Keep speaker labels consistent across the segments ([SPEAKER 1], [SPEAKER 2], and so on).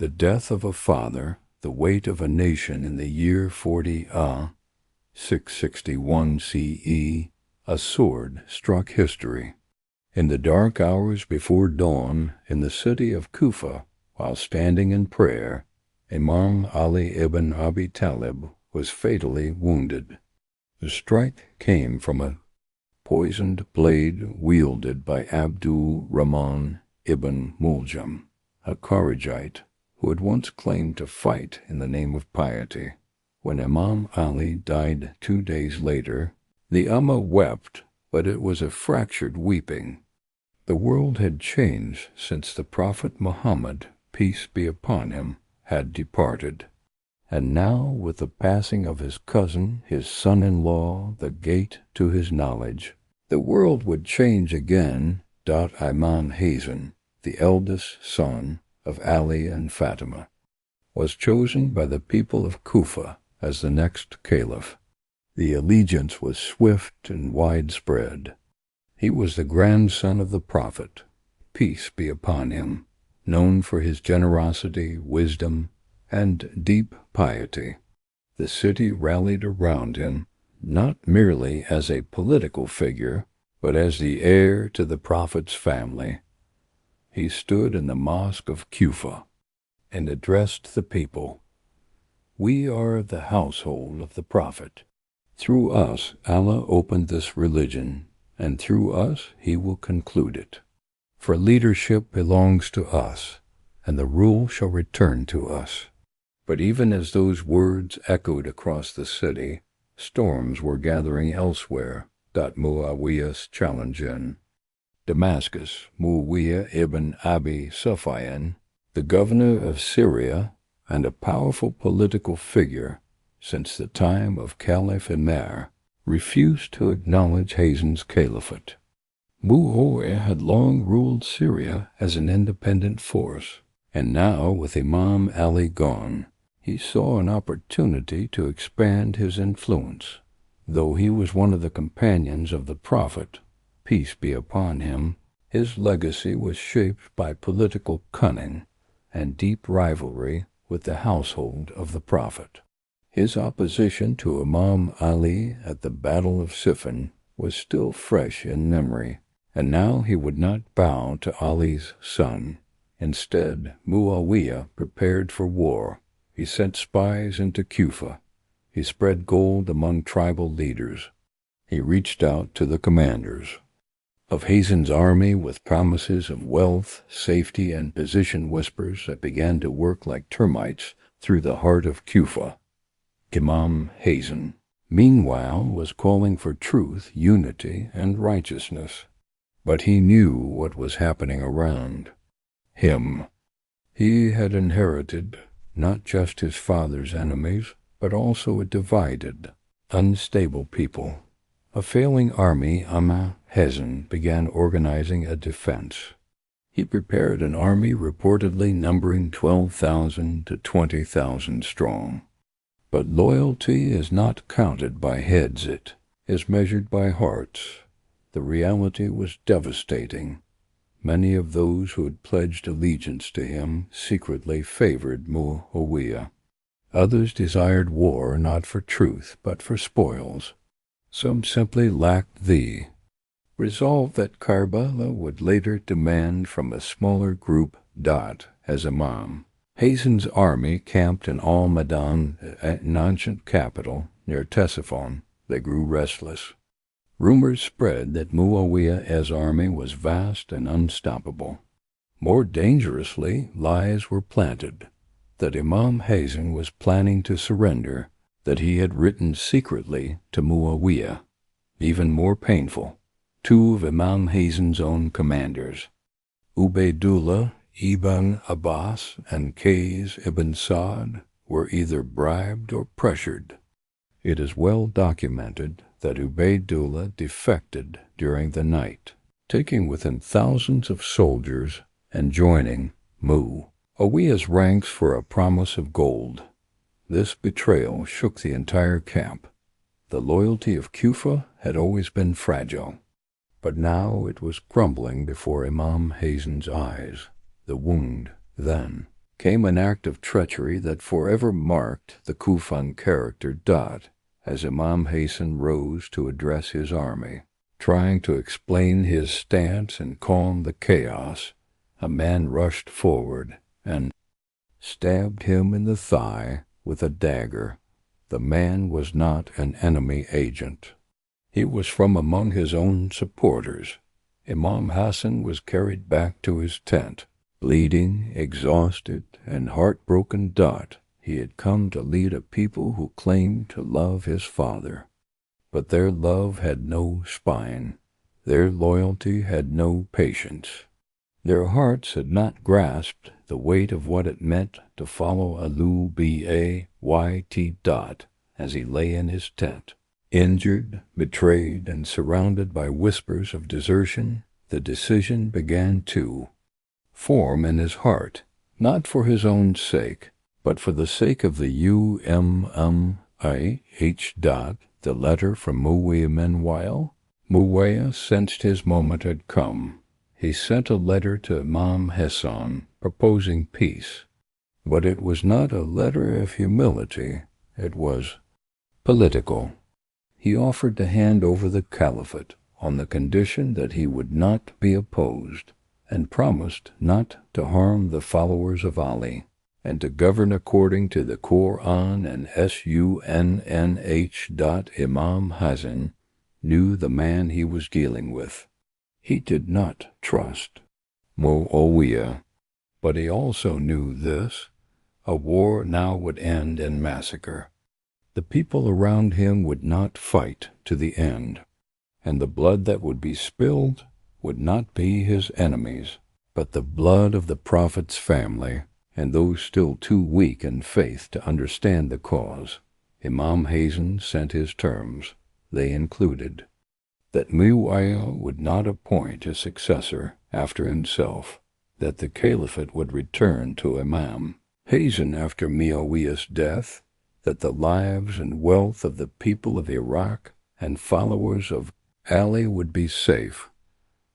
[SPEAKER 1] The death of a father, the weight of a nation in the year 40 661 CE, a sword struck history. In the dark hours before dawn, in the city of Kufa, while standing in prayer, Imam Ali ibn Abi Talib was fatally wounded. The strike came from a poisoned blade wielded by Abdul Rahman ibn Muljam, a Kharijite who had once claimed to fight in the name of piety. When Imam Ali died 2 days later, the Ummah wept, but it was a fractured weeping. The world had changed since the Prophet Muhammad, peace be upon him, had departed. And now, with the passing of his cousin, his son-in-law, the gate to his knowledge, the world would change again. Imam Hasan, the eldest son of Ali and Fatima, was chosen by the people of Kufa as the next caliph. The allegiance was swift and widespread. He was the grandson of the Prophet, peace be upon him, known for his generosity, wisdom, and deep piety. The city rallied around him, not merely as a political figure, but as the heir to the Prophet's family. He stood in the mosque of Kufa and addressed the people. "We are the household of the Prophet. Through us Allah opened this religion, and through us he will conclude it. For leadership belongs to us, and the rule shall return to us." But even as those words echoed across the city, storms were gathering elsewhere. Muawiyah's challenge in Damascus, Muawiyah ibn Abi Sufyan, the governor of Syria and a powerful political figure since the time of Caliph Umar, refused to acknowledge Hasan's caliphate. Muawiyah had long ruled Syria as an independent force, and now, with Imam Ali gone, he saw an opportunity to expand his influence. Though he was one of the companions of the Prophet, peace be upon him, his legacy was shaped by political cunning and deep rivalry with the household of the Prophet. His opposition to Imam Ali at the Battle of Siffin was still fresh in memory, and now he would not bow to Ali's son. Instead, Muawiyah prepared for war. He sent spies into Kufa. He spread gold among tribal leaders. He reached out to the commanders of Hasan's army with promises of wealth, safety, and position whispers that began to work like termites through the heart of Kufa. Imam Hasan, meanwhile, was calling for truth, unity, and righteousness. But he knew what was happening around him. He had inherited not just his father's enemies, but also a divided, unstable people. A failing army, Imam Hasan began organizing a defense. He prepared an army reportedly numbering 12,000 to 20,000 strong. But loyalty is not counted by heads, it is measured by hearts. The reality was devastating. Many of those who had pledged allegiance to him secretly favored Muawiyah. Others desired war not for truth, but for spoils. Some simply lacked the resolve that Karbala would later demand from a smaller group, as Imam. Hasan's army camped in Al-Madan, an ancient capital, near Ctesiphon. They grew restless. Rumors spread that Muawiyah's army was vast and unstoppable. More dangerously, lies were planted that Imam Hasan was planning to surrender, that he had written secretly to Muawiyah. Even more painful, 2 of Imam Hasan's own commanders, Ubaydullah ibn Abbas and Qais ibn Sa'd, were either bribed or pressured. It is well documented that Ubaydullah defected during the night, taking with him thousands of soldiers and joining Muawiyah's ranks for a promise of gold. This betrayal shook the entire camp. The loyalty of Kufa had always been fragile, but now it was crumbling before Imam Hasan's eyes. The wound, then, came an act of treachery that forever marked the Kufan character. As Imam Hasan rose to address his army, trying to explain his stance and calm the chaos, a man rushed forward and stabbed him in the thigh with a dagger. The man was not an enemy agent. He was from among his own supporters. Imam Hasan was carried back to his tent, bleeding, exhausted, and heartbroken. He had come to lead a people who claimed to love his father. But their love had no spine. Their loyalty had no patience. Their hearts had not grasped the weight of what it meant to follow Ahl-e-Bait as he lay in his tent. Injured, betrayed, and surrounded by whispers of desertion, the decision began to form in his heart, not for his own sake, but for the sake of the Ummah, the letter from Muawiyah. Meanwhile, Muawiyah sensed his moment had come. He sent a letter to Imam Hasan proposing peace. But it was not a letter of humility, it was political. He offered to hand over the caliphate on the condition that he would not be opposed, and promised not to harm the followers of Ali, and to govern according to the Quran and Sunnah. Imam Hasan knew the man he was dealing with. He did not trust Muawiyah, but he also knew this: a war now would end in massacre. The people around him would not fight to the end, and the blood that would be spilled would not be his enemies, but the blood of the Prophet's family, and those still too weak in faith to understand the cause. Imam Hasan sent his terms. They included that Muawiyah would not appoint a successor after himself, that the caliphate would return to Imam Hasan after Muawiyah's death, that the lives and wealth of the people of Iraq and followers of Ali would be safe,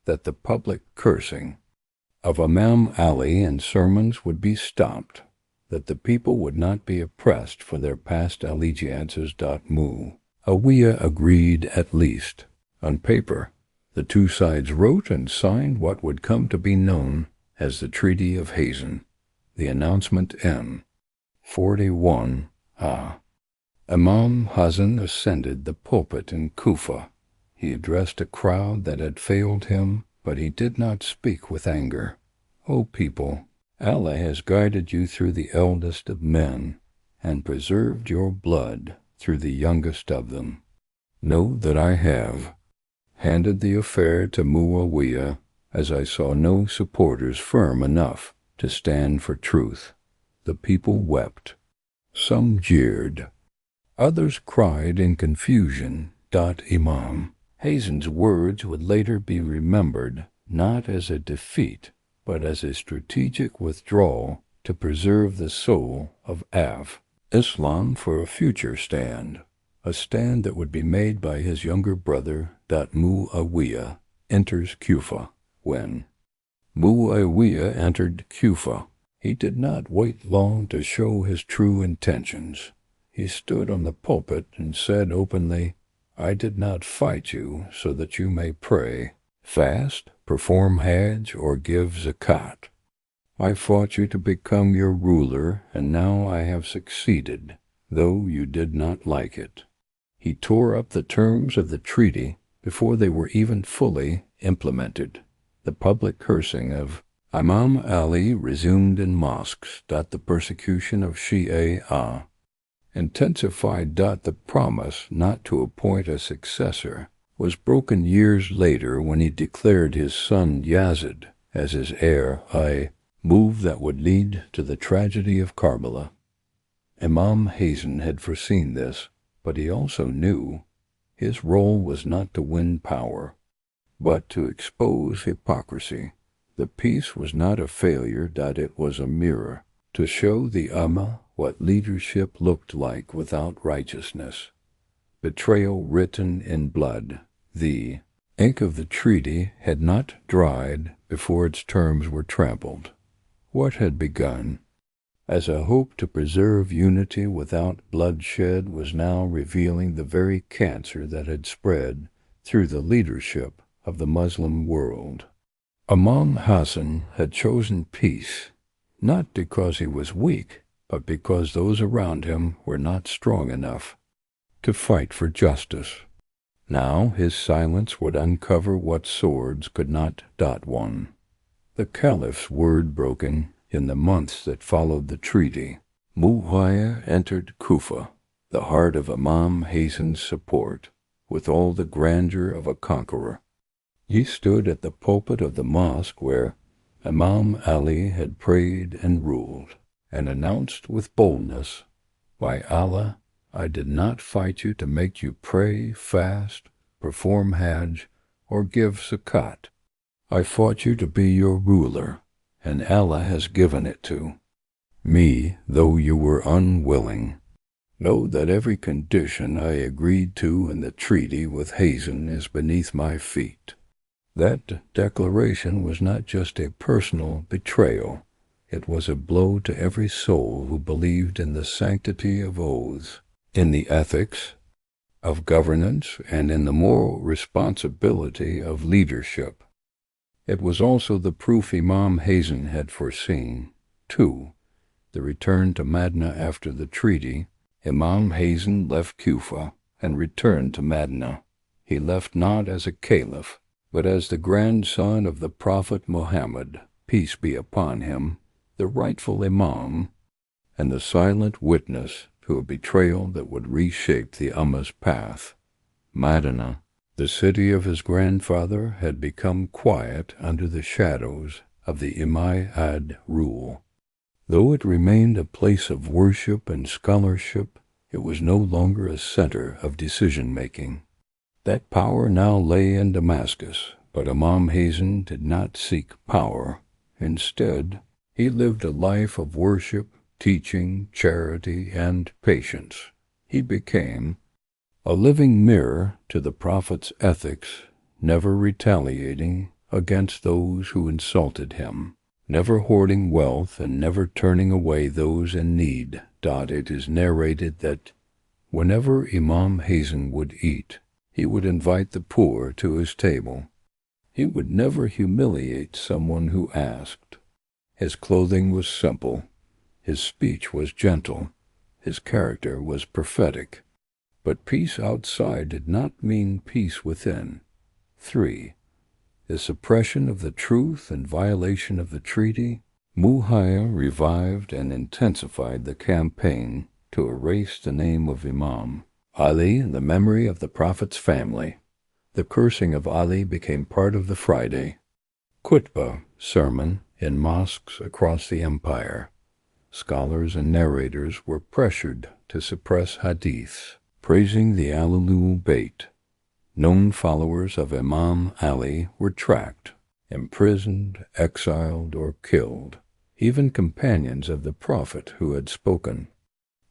[SPEAKER 1] that the public cursing of Imam Ali and sermons would be stopped, that the people would not be oppressed for their past allegiances. Muawiyah agreed, at least on paper. The two sides wrote and signed what would come to be known as the Treaty of Hasan. The announcement N. 41. Imam Hasan ascended the pulpit in Kufa. He addressed a crowd that had failed him, but he did not speak with anger. O people, Allah has guided you through the eldest of men, and preserved your blood through the youngest of them. Know that I have handed the affair to Muawiyah, as I saw no supporters firm enough to stand for truth. The people wept. Some jeered. Others cried in confusion. Imam Hasan's words would later be remembered not as a defeat, but as a strategic withdrawal to preserve the soul of Islam for a future stand, a stand that would be made by his younger brother. Muawiyah enters Kufa. When Muawiyah entered Kufa, he did not wait long to show his true intentions. He stood on the pulpit and said openly, I did not fight you so that you may pray, fast, perform Hajj, or give zakat. I fought you to become your ruler, and now I have succeeded, though you did not like it. He tore up the terms of the treaty before they were even fully implemented. The public cursing of Imam Ali resumed in mosques. The persecution of Shia intensified. The promise not to appoint a successor was broken years later when he declared his son Yazid as his heir, a move that would lead to the tragedy of Karbala. Imam Hasan had foreseen this, but he also knew his role was not to win power, but to expose hypocrisy. The peace was not a failure, it was a mirror to show the Ummah what leadership looked like without righteousness. Betrayal written in blood. The ink of the treaty had not dried before its terms were trampled. What had begun as a hope to preserve unity without bloodshed was now revealing the very cancer that had spread through the leadership of the Muslim world. Imam Hasan had chosen peace, not because he was weak, but because those around him were not strong enough to fight for justice. Now his silence would uncover what swords could not dot one. The Caliph's word broken in the months that followed the treaty, Muawiyah entered Kufa, the heart of Imam Hasan's support, with all the grandeur of a conqueror. He stood at the pulpit of the mosque where Imam Ali had prayed and ruled, and announced with boldness, "By Allah, I did not fight you to make you pray, fast, perform Hajj, or give zakat. I fought you to be your ruler, and Allah has given it to me, though you were unwilling. Know that every condition I agreed to in the treaty with Hasan is beneath my feet." That declaration was not just a personal betrayal. It was a blow to every soul who believed in the sanctity of oaths, in the ethics of governance, and in the moral responsibility of leadership. It was also the proof Imam Hasan had foreseen. 2. The return to Medina after the treaty. Imam Hasan left Kufa and returned to Medina. He left not as a caliph, but as the grandson of the Prophet Muhammad, peace be upon him, the rightful Imam, and the silent witness to a betrayal that would reshape the Ummah's path. Medina, the city of his grandfather, had become quiet under the shadows of the Umayyad rule. Though it remained a place of worship and scholarship, it was no longer a center of decision-making. That power now lay in Damascus, but Imam Hasan did not seek power. Instead, he lived a life of worship, teaching, charity, and patience. He became a living mirror to the Prophet's ethics, never retaliating against those who insulted him, never hoarding wealth, and never turning away those in need. It is narrated that whenever Imam Hasan would eat, he would invite the poor to his table. He would never humiliate someone who asked. His clothing was simple. His speech was gentle. His character was prophetic. But peace outside did not mean peace within. 3. The suppression of the truth and violation of the treaty. Muawiyah revived and intensified the campaign to erase the name of Imam Ali and the memory of the Prophet's family. The cursing of Ali became part of the Friday khutbah sermon in mosques across the empire. Scholars and narrators were pressured to suppress hadiths praising the Ahl-e-Bait. Known followers of Imam Ali were tracked, imprisoned, exiled, or killed. Even companions of the Prophet who had spoken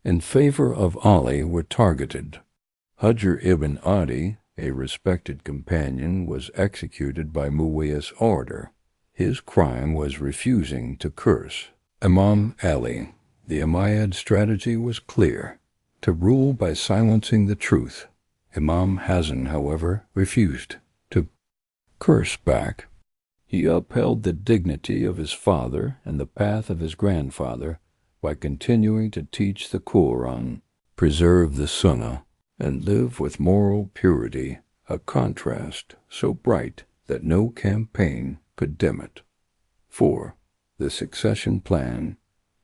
[SPEAKER 1] in favor of Ali were targeted. Hujr ibn Adi, a respected companion, was executed by Muawiyah's order. His crime was refusing to curse Imam Ali. The Umayyad strategy was clear: to rule by silencing the truth. Imam Hasan, however, refused to curse back. He upheld the dignity of his father and the path of his grandfather by continuing to teach the Quran, preserve the Sunnah, and live with moral purity, a contrast so bright that no campaign could dim it. 4. The succession plan.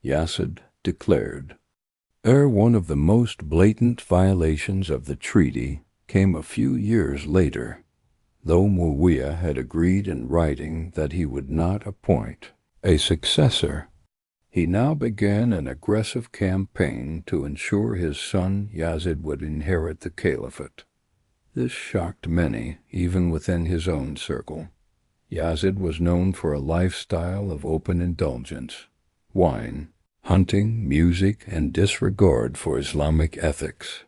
[SPEAKER 1] Yazid declared. One of the most blatant violations of the treaty came a few years later. Though Muawiyah had agreed in writing that he would not appoint a successor, he now began an aggressive campaign to ensure his son Yazid would inherit the caliphate. This shocked many, even within his own circle. Yazid was known for a lifestyle of open indulgence, wine, hunting, music, and disregard for Islamic ethics.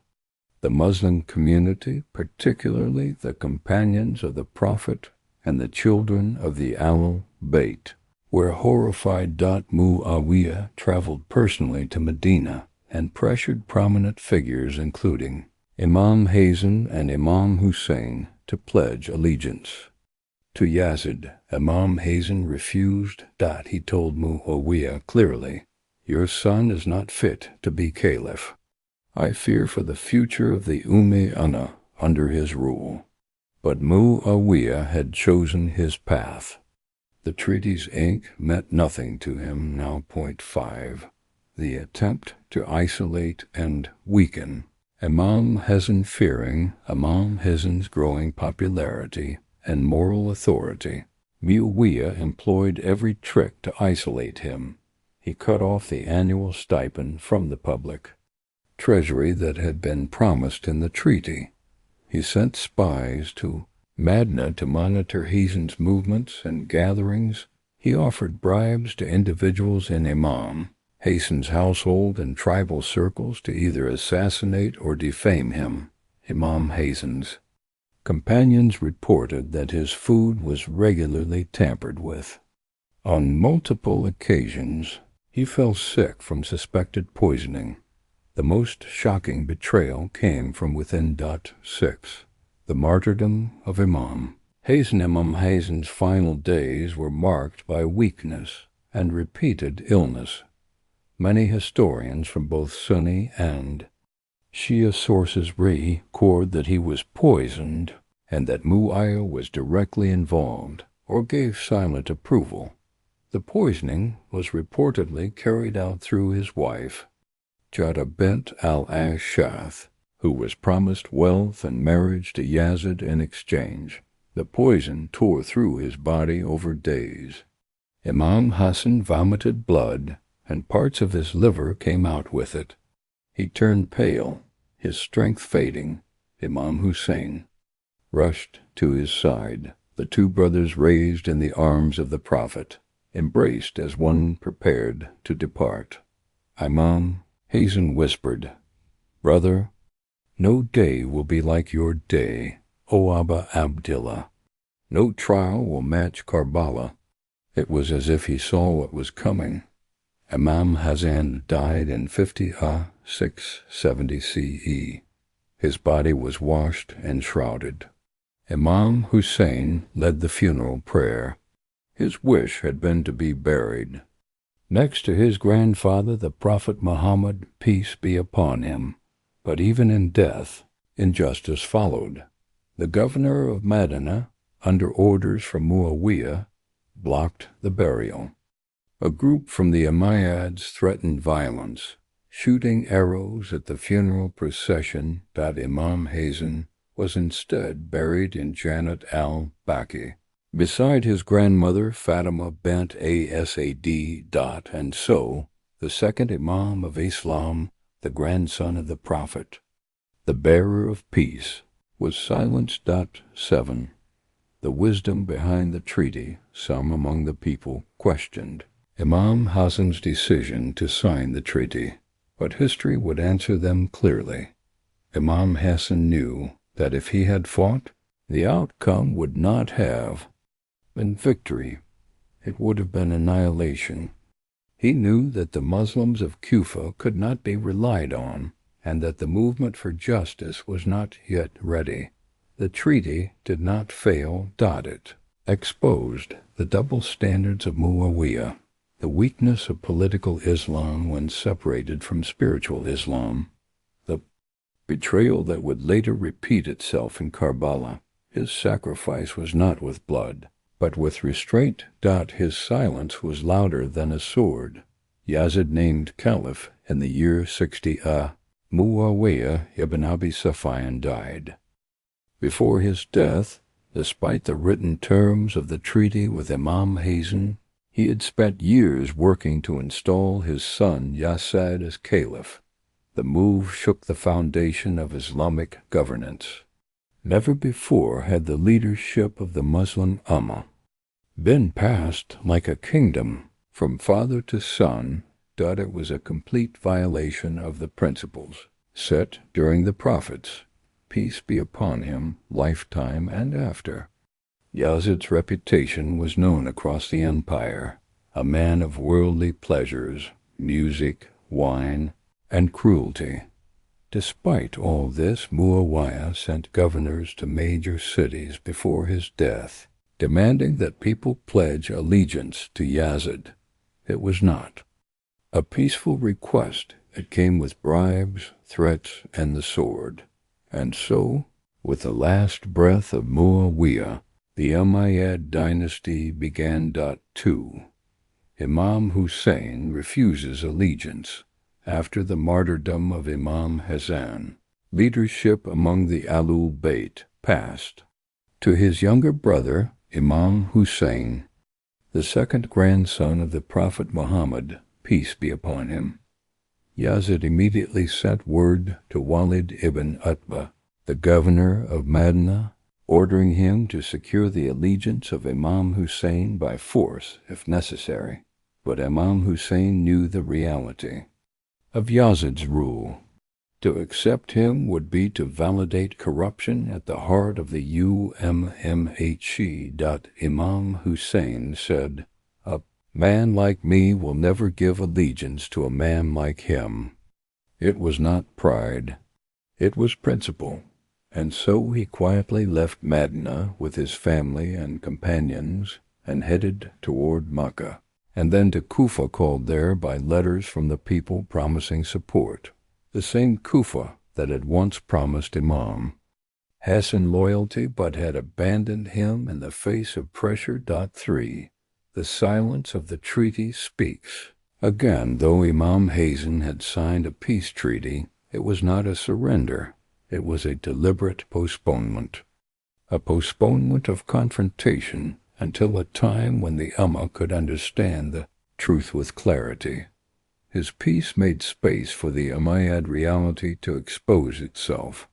[SPEAKER 1] The Muslim community, particularly the companions of the Prophet and the children of the Ahl-e-Bait, where horrified Muawiyah traveled personally to Medina and pressured prominent figures including Imam Hasan and Imam Hussein to pledge allegiance. To Yazid, Imam Hasan refused. He told Muawiyah clearly, "Your son is not fit to be caliph. I fear for the future of the Umayyad under his rule." But Muawiyah had chosen his path. The treaty's ink meant nothing to him now. 5. The attempt to isolate and weaken Imam Hasan. Fearing Imam Hasan's growing popularity and moral authority, Muawiyah employed every trick to isolate him. He cut off the annual stipend from the public treasury that had been promised in the treaty. He sent spies to Medina to monitor Hasan's movements and gatherings. He offered bribes to individuals in Imam Hasan's household and tribal circles to either assassinate or defame him. Imam Hasan's companions reported that his food was regularly tampered with. On multiple occasions, he fell sick from suspected poisoning. The most shocking betrayal came from within. 6. The martyrdom of Imam Hasan. Imam Hasan's final days were marked by weakness and repeated illness. Many historians from both Sunni and Shia sources record that he was poisoned and that Muawiyah was directly involved or gave silent approval. The poisoning was reportedly carried out through his wife, Jada bint al-Ash'ath, who was promised wealth and marriage to Yazid in exchange. The poison tore through his body over days. Imam Hasan vomited blood, and parts of his liver came out with it. He turned pale, his strength fading. Imam Hussein rushed to his side. The two brothers raised in the arms of the Prophet, embraced as one prepared to depart. Imam Hasan whispered, "Brother, no day will be like your day, O Abu Abdillah. No trial will match Karbala." It was as if he saw what was coming. Imam Hasan died in 670 CE. His body was washed and shrouded. Imam Hussein led the funeral prayer. His wish had been to be buried next to his grandfather, the Prophet Muhammad, peace be upon him. But even in death, injustice followed. The governor of Medina, under orders from Muawiyah, blocked the burial. A group from the Umayyads threatened violence, shooting arrows at the funeral procession. Imam Hasan was instead buried in Jannat al-Baqi, beside his grandmother Fatima bint Asad. And so, the second Imam of Islam, the grandson of the Prophet, the bearer of peace, was silenced. 7. The wisdom behind the treaty. Some among the people questioned Imam Hasan's decision to sign the treaty, but history would answer them clearly. Imam Hasan knew that if he had fought, the outcome would not have been victory. It would have been annihilation. He knew that the Muslims of Kufa could not be relied on, and that the movement for justice was not yet ready. The treaty did not fail. It exposed the double standards of Muawiyah, the weakness of political Islam when separated from spiritual Islam, the betrayal that would later repeat itself in Karbala. His sacrifice was not with blood, but with restraint. His silence was louder than a sword. Yazid named caliph in the year 60 Muawiyah ibn Abi Sufyan died. Before his death, despite the written terms of the treaty with Imam Hasan, he had spent years working to install his son Yazid as caliph. The move shook the foundation of Islamic governance. Never before had the leadership of the Muslim Ummah been passed like a kingdom from father to son. It was a complete violation of the principles set during the Prophet's, peace be upon him, lifetime and after. Yazid's reputation was known across the empire. a man of worldly pleasures, music, wine, and cruelty. Despite all this, Muawiyah sent governors to major cities before his death, demanding that people pledge allegiance to Yazid. It was not a peaceful request. It came with bribes, threats, and the sword. And so, with the last breath of Muawiyah, the Umayyad dynasty began. 2. Imam Hussein refuses allegiance. After the martyrdom of Imam Hasan, leadership among the Ahl-e-Bait passed to his younger brother, Imam Hussein, the second grandson of the Prophet Muhammad, peace be upon him. Yazid immediately sent word to Walid ibn Utbah, the governor of Medina, ordering him to secure the allegiance of Imam Hussein by force if necessary. But Imam Hussein knew the reality of Yazid's rule. To accept him would be to validate corruption at the heart of the UMMHC. Imam Hussein said, "A man like me will never give allegiance to a man like him." It was not pride, it was principle. And so he quietly left Medina with his family and companions and headed toward Makkah, and then to Kufa, called there by letters from the people promising support, the same Kufa that had once promised Imam Hasan loyalty but had abandoned him in the face of pressure. 3. The silence of the treaty speaks. Again, though Imam Hasan had signed a peace treaty, it was not a surrender. It was a deliberate postponement, a postponement of confrontation until a time when the Ummah could understand the truth with clarity. His peace made space for the Umayyad reality to expose itself,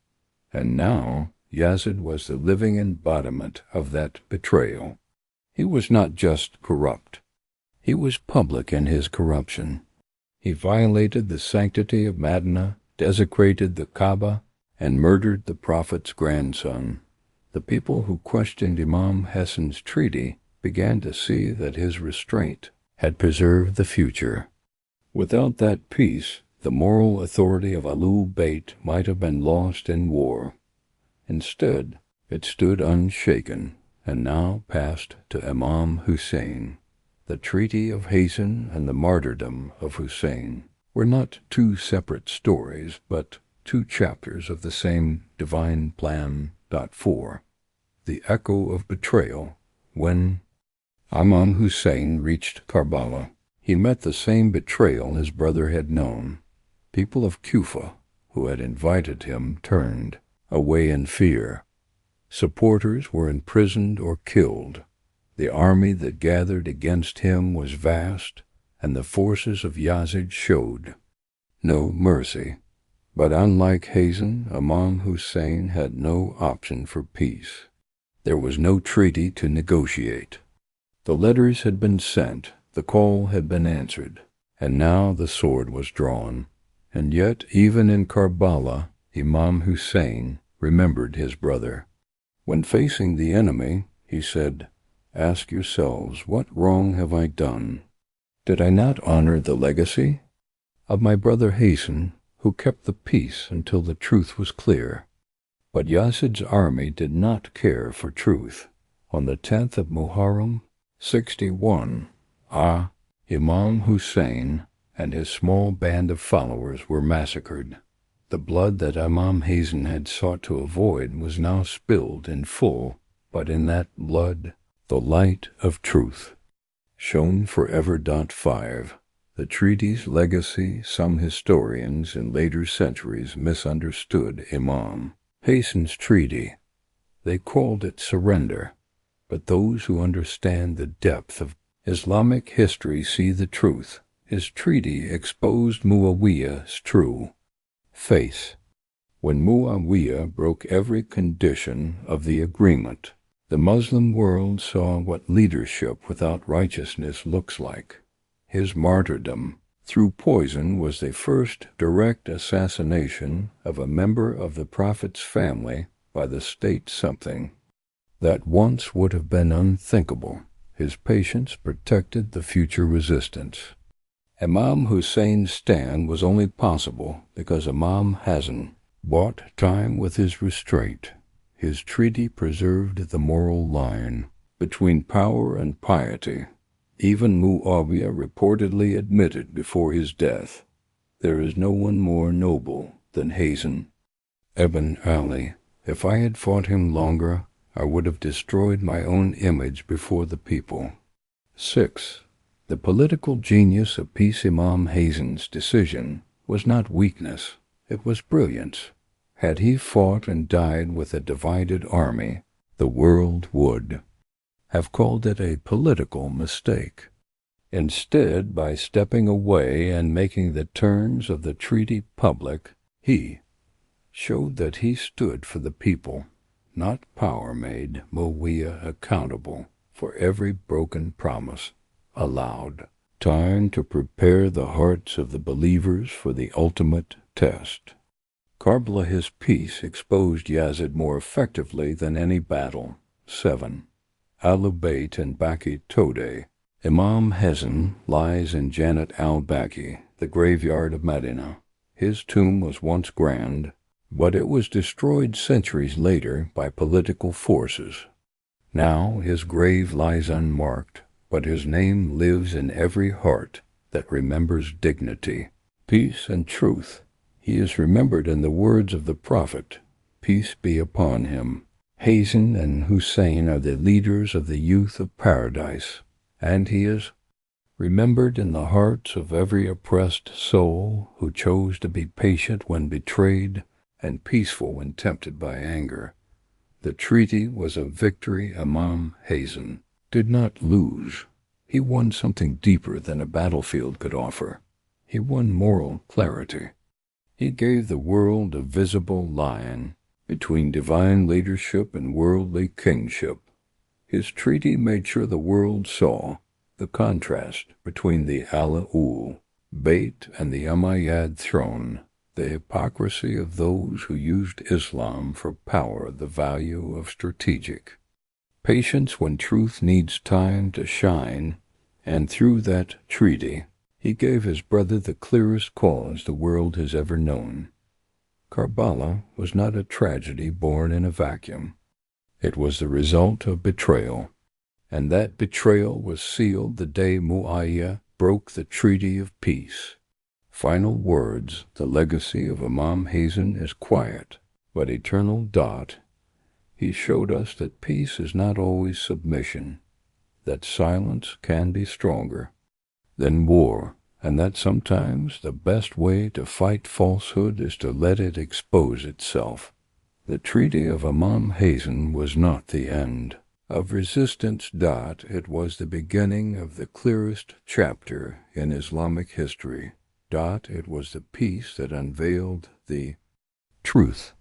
[SPEAKER 1] and now Yazid was the living embodiment of that betrayal. He was not just corrupt, he was public in his corruption. He violated the sanctity of Medina, desecrated the Kaaba, and murdered the Prophet's grandson. The people who questioned Imam Hasan's treaty began to see that his restraint had preserved the future. Without that peace, the moral authority of Ahl-e-Bait might have been lost in war. Instead, it stood unshaken, and now passed to Imam Hussein. The Treaty of Hasan and the martyrdom of Hussein were not two separate stories, but two chapters of the same divine plan. 4. The echo of betrayal. When Imam Hussein reached Karbala, he met the same betrayal his brother had known. People of Kufa, who had invited him, turned away in fear. Supporters were imprisoned or killed. The army that gathered against him was vast, and the forces of Yazid showed no mercy. But unlike Hasan, Imam Hussein had no option for peace. There was no treaty to negotiate. The letters had been sent, the call had been answered, and now the sword was drawn. And yet, even in Karbala, Imam Hussein remembered his brother. When facing the enemy, he said, "Ask yourselves, what wrong have I done? Did I not honor the legacy of my brother Hasan, who kept the peace until the truth was clear?" But Yazid's army did not care for truth. On the 10th of Muharram, 61, Imam Hussein and his small band of followers were massacred. The blood that Imam Hasan had sought to avoid was now spilled in full, but in that blood the light of truth shone forever. 5. The treaty's legacy. Some historians in later centuries misunderstood Imam Hasan's treaty. They called it surrender, but those who understand the depth of Islamic history see the truth. His treaty exposed Muawiyah's true face. When Muawiyah broke every condition of the agreement, the Muslim world saw what leadership without righteousness looks like. His martyrdom through poison was the first direct assassination of a member of the Prophet's family by the state. Something that once would have been unthinkable. His patience protected the future resistance. Imam Hussein's stand was only possible because Imam Hasan bought time with his restraint. His treaty preserved the moral line between power and piety. Even Muawiyah reportedly admitted before his death, "There is no one more noble than Hasan ibn Ali. If I had fought him longer, I would have destroyed my own image before the people." 6. The political genius of Peace Imam Hasan's decision was not weakness, it was brilliance. Had he fought and died with a divided army, the world would have called it a political mistake. Instead, by stepping away and making the terms of the treaty public, he showed that he stood for the people. Not power made Muawiyah accountable for every broken promise. Allowed time to prepare the hearts of the believers for the ultimate test. Karbala, his peace, exposed Yazid more effectively than any battle. 7. Ahl-e-Bait and Baqi Tode. Imam Hasan lies in Jannat al-Baqi, the graveyard of Medina. His tomb was once grand, but it was destroyed centuries later by political forces. Now his grave lies unmarked, but his name lives in every heart that remembers dignity, peace, and truth. He is remembered in the words of the Prophet, peace be upon him. Hasan and Hussein are the leaders of the youth of paradise, and he is remembered in the hearts of every oppressed soul who chose to be patient when betrayed and peaceful when tempted by anger. The treaty was a victory Imam Hasan did not lose. He won something deeper than a battlefield could offer. He won moral clarity. He gave the world a visible line between divine leadership and worldly kingship. His treaty made sure the world saw the contrast between the Ahl-e-Bait and the Umayyad throne, the hypocrisy of those who used Islam for power, the value of strategic patience when truth needs time to shine, and through that treaty, he gave his brother the clearest cause the world has ever known. Karbala was not a tragedy born in a vacuum. It was the result of betrayal, and that betrayal was sealed the day Muawiyah broke the treaty of peace. Final words, the legacy of Imam Hasan is quiet, but eternal. He showed us that peace is not always submission, that silence can be stronger than war, and that sometimes the best way to fight falsehood is to let it expose itself. The Treaty of Imam Hasan was not the end of resistance. It was the beginning of the clearest chapter in Islamic history. It was the peace that unveiled the truth.